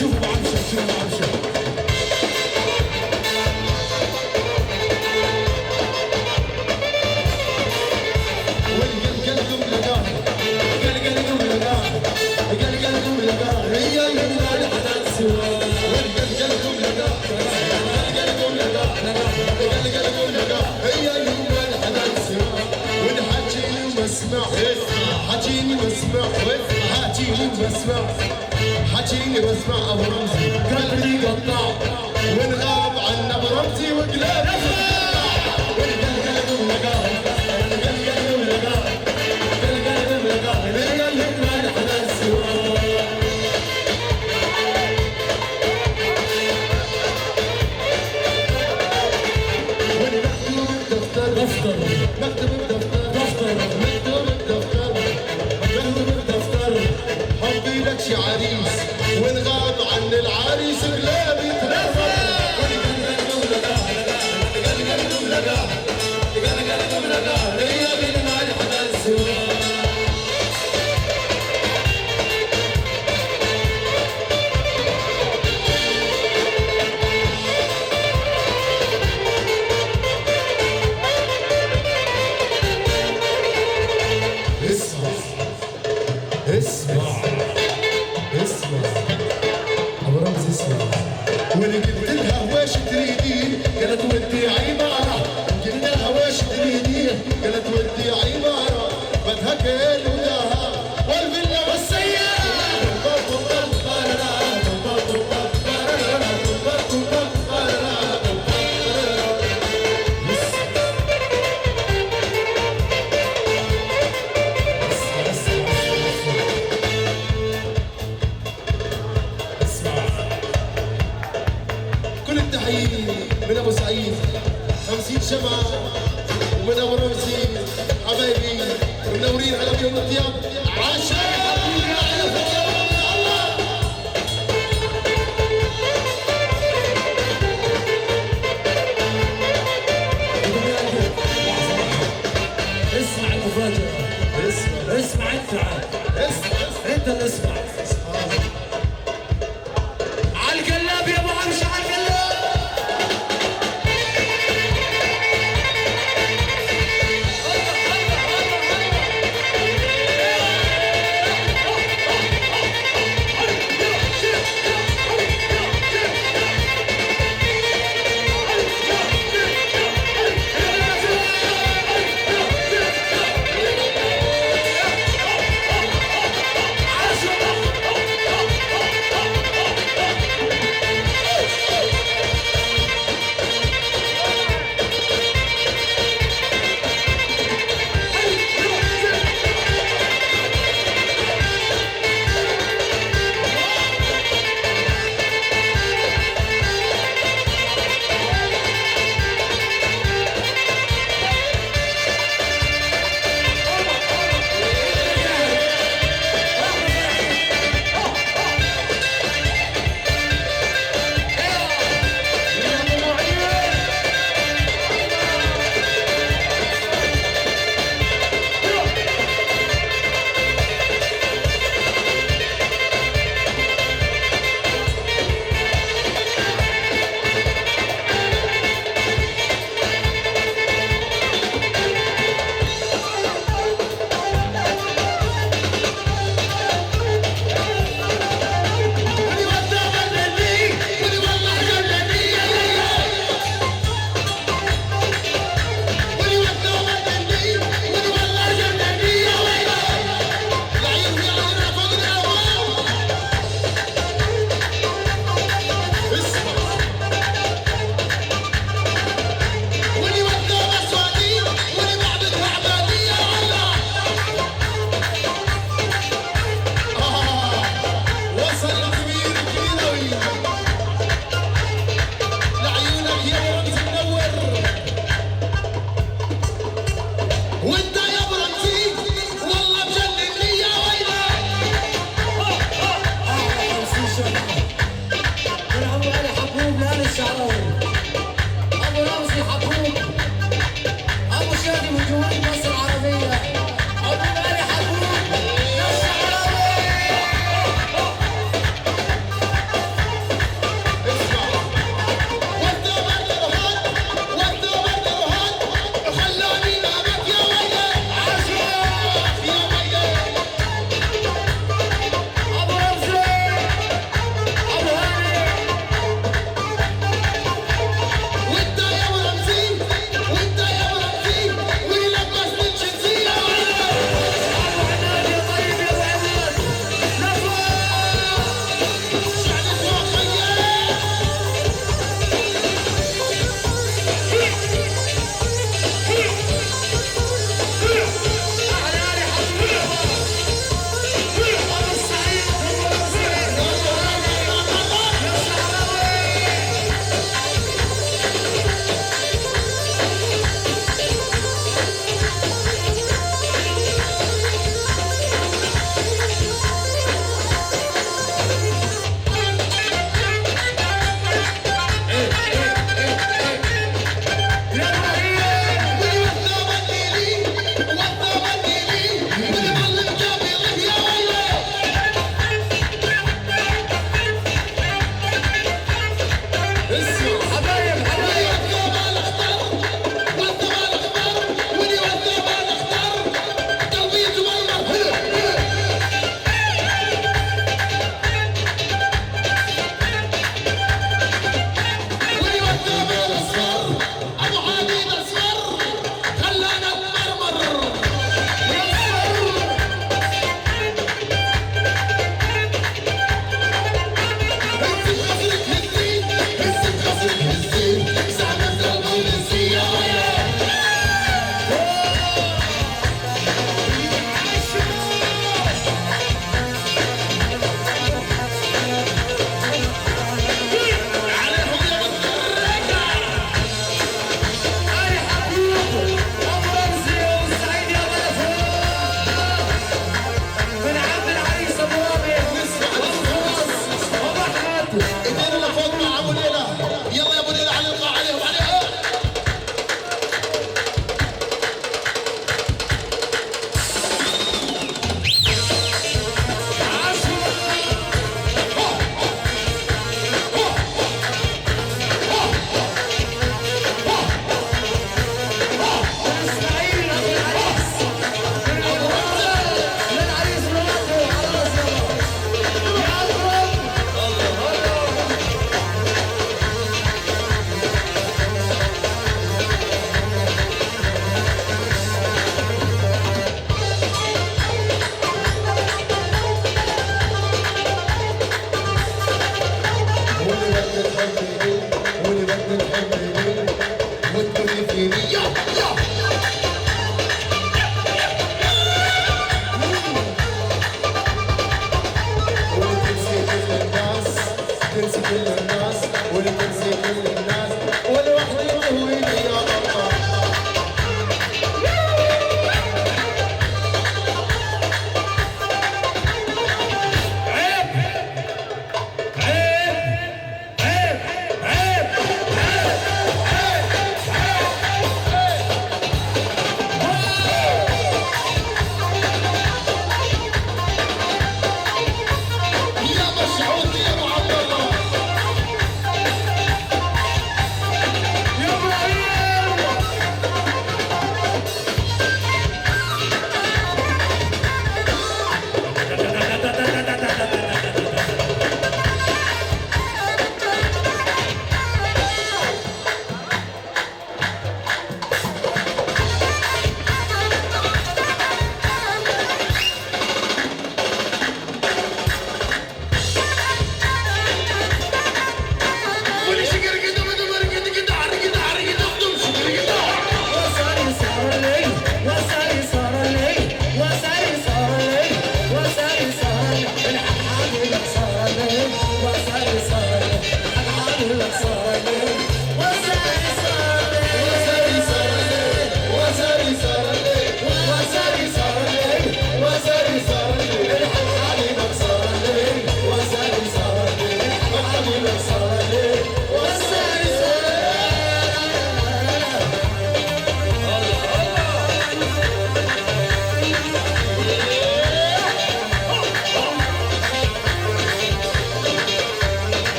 شوفوا بعمشة شوفوا بعمشة والقلقلكم لقاه قلقلكم لقاه قلقلكم لقاه هي يمنا الحنان سوا والقلقلكم لقاه قلقلكم لقاه قلقلكم لقاه هي يمنا الحنان سوا والحكيني واسمع حكيني واسمع حكيني واسمع حكيني واسمع ابو رمزي قلبي قطع ونغاب عنا ابو رمزي وقلبي والقلقلكم لقاه قلقلكم لقاه قلقلكم لقاه هي يمنا الحنان سوا ونكتب الدفتر نكتب الدفتر حبي لك شي عريس ونغاب عن العريس غلابي تنفر قلقلكم لقاه قلقلكم لقاه قلقلكم لقاه هي بيننا الحنان سوا اسمع ابو رمز اسمع وانا قلت لها واش تريدين قالت ودي عماره قلت لها واش تريدين قالت ودي عماره بدها كيل وداها والفيلا والسياره من ابو سعيد 50 شمعة ومن ابو رمزي حبايبي منورين على بيوم الطياب عشان اسمع المفاجأة اسمع انت عاد انت اللي اسمع على القلاب يا ابو عمشة على القلاب ايدينا لفوق مع ابو ليلى. يلا يا ابو ليلى على القاع عليهم عليها.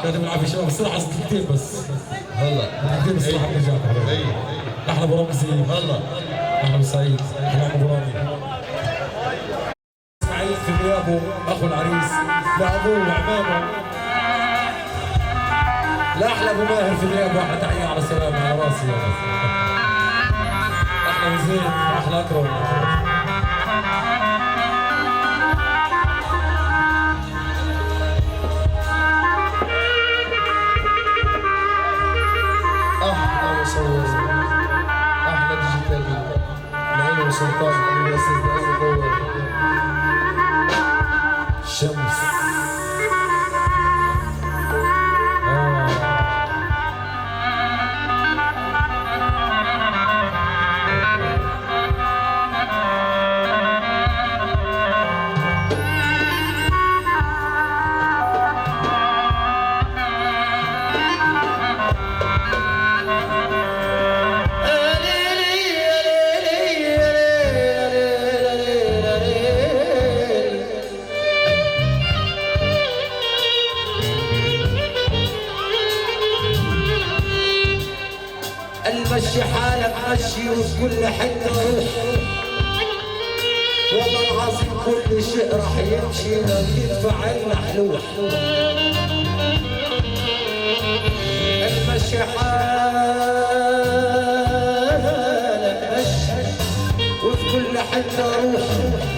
يعطيكم العافيه شباب الصراحه دقيقتين بس هلا دقيقتين الصراحه بنجاح احلى ابو رامي سليم هلا احلى ابو سعيد احلى ابو رامي اسماعيل في غيابه اخو العريس لابوه وعمامه لاحلى ابو ماهر في غياب واحد تحيه على السلامه على راسي يا احلى زين احلى اكرم احلى مصور احلى ديجيتال العين وسلطان شمس مشي حالك مشي وفي كل حتة روح والله العظيم كل شيء راح يمشي لو يدفع المحلوح المشي حالك مشي وفي كل حتة روح